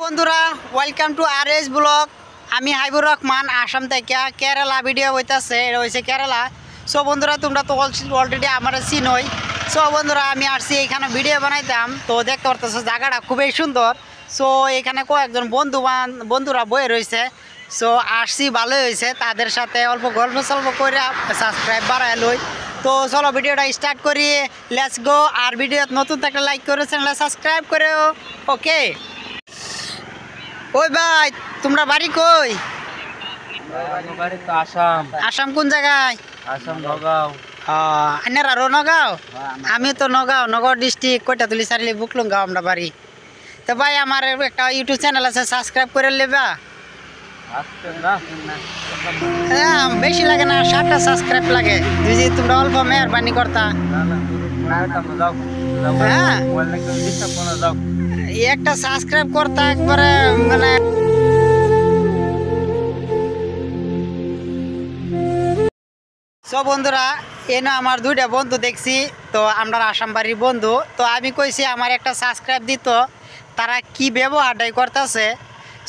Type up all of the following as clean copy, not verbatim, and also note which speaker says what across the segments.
Speaker 1: বন্ধুরা welcome to RS blog. আমি হাইবুর রহমান আসাম থেকে কেরালা ভিডিও হইতেছে, এটা হয়েছে কেরালা। সো বন্ধুরা তোমরা তো অলরেডি আমার চিনই। সো বন্ধুরা আমি আসছি এখানে ভিডিও বানাইতাম, তো দেখতে পারতেছো জায়গাটা খুবই সুন্দর। সো এখানে কয়েকজন বন্ধুরা বয়ে রয়েছে। সো আসছি ভালোই হয়েছে, তাদের সাথে অল্প গল্প সল্প করে সাবস্ক্রাইব বাড়ায় লই। তো চলো ভিডিওটা স্টার্ট করি, লেটস গো। আর ভিডিও নতুন থাকলে লাইক করে চ্যানেলটা সাবস্ক্রাইব করে। ওকে ওই ভাই তোমরা বাড়ি কই? আসাম কোন জায়গায়? আরো নগাঁও। আমি তো নগাঁও ডিস্ট্রিক্ট কয়টাতুলি সারিলি বুকলুঙ্গাও আমরা বাড়ি। তো ভাই আমার একটা ইউটিউব চ্যানেল আছে, সাবস্ক্রাইব করে নেবা। হ্যাঁ বেশি লাগে না, 7টা সাবস্ক্রাইব লাগে। যদি তোমরা অল্প মেহরবানি করতা। হ্যাঁ একটা সাবস্ক্রাইব করতা একবারে মানে। সব বন্ধুরা এনে আমার দুইটা বন্ধু দেখছি, তো আমরা আসাম বাড়ির বন্ধু। তো আমি কইছি আমার একটা সাবস্ক্রাইব দিত, তারা কি ব্যবহারটাই করতেছে।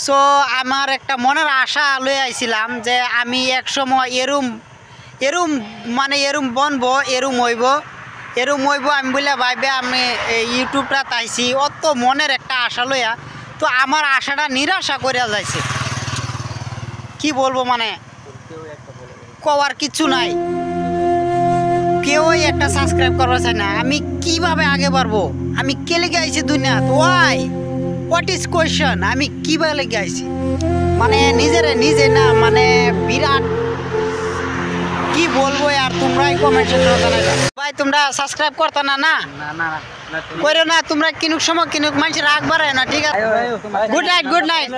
Speaker 1: সো আমার একটা মনের আশা লয়ে আইছিলাম যে আমি একসময় এরম মানে বনবো, এরম হইব আমি বলে ভাইবে আমি ইউটিউবটা তাইছি অত মনের একটা আশা লইয়া। তো আমার আশাটা নিরাশা করিয়া যাইছে, কি বলবো মানে কওয়ার কিছু নাই। কেউই একটা সাবস্ক্রাইব করবা চায় না। আমি কিভাবে আগে বাড়বো? আমি কে লেগে আইছি দুনিয়াত? What is question? আমি কিভাবে লেগে আইছি মানে নিজে না মানে বিরাট কি বলবো। আর তোমরাই কমেন্টে জানাইবা। ভাই তোমরা সাবস্ক্রাইব করতা না? না কইরো না তোমরা, কিনুক সময় কিনুক মানুষের রাগ বাড়ায় না, ঠিক আছে? Good night.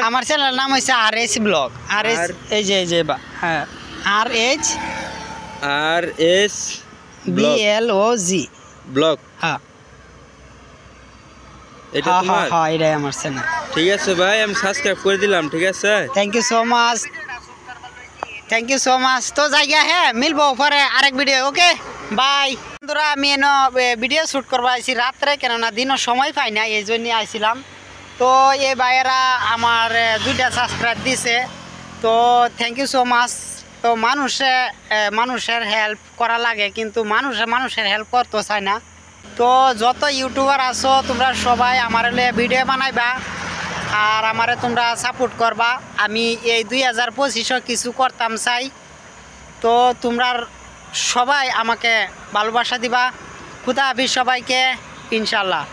Speaker 1: আমার চ্যানেলের নাম হচ্ছে আরএস ব্লগ। আরএস এই যে হ্যাঁ আরএস BLOG
Speaker 2: ব্লগ।
Speaker 1: হ্যাঁ
Speaker 2: এটা তোমার?
Speaker 1: হ্যাঁ এটাই আমার চ্যানেল।
Speaker 2: ঠিক আছে ভাই, আমি সাবস্ক্রাইব করে দিলাম। ঠিক আছে,
Speaker 1: থ্যাংক ইউ সো মাচ। তো জায়গা হ্যাঁ মিলবো পরে আরেক ভিডিও। Okay bye. বন্ধুরা আমি ভিডিও শ্যুট করবো আইছি রাত্রে, কেননা দিনও সময় পাই না, এই জন্যই আইছিলাম। তো এই ভাইয়েরা আমার 2টা সাবস্ক্রাইব দিছে, তো থ্যাংক ইউ সো মাচ। তো মানুষের হেল্প করা লাগে, কিন্তু মানুষের হেল্প করতে চায় না। তো যত ইউটিউবার আছো তোমরা সবাই আমার ভিডিও বানাইবা আর আমারে তোমরা সাপোর্ট করবা। আমি এই 2025 কিছু করতাম চাই, তো তোমরা সবাই আমাকে ভালোবাসা দিবা। খুদা হাফিজ সবাইকে, ইনশাল্লাহ।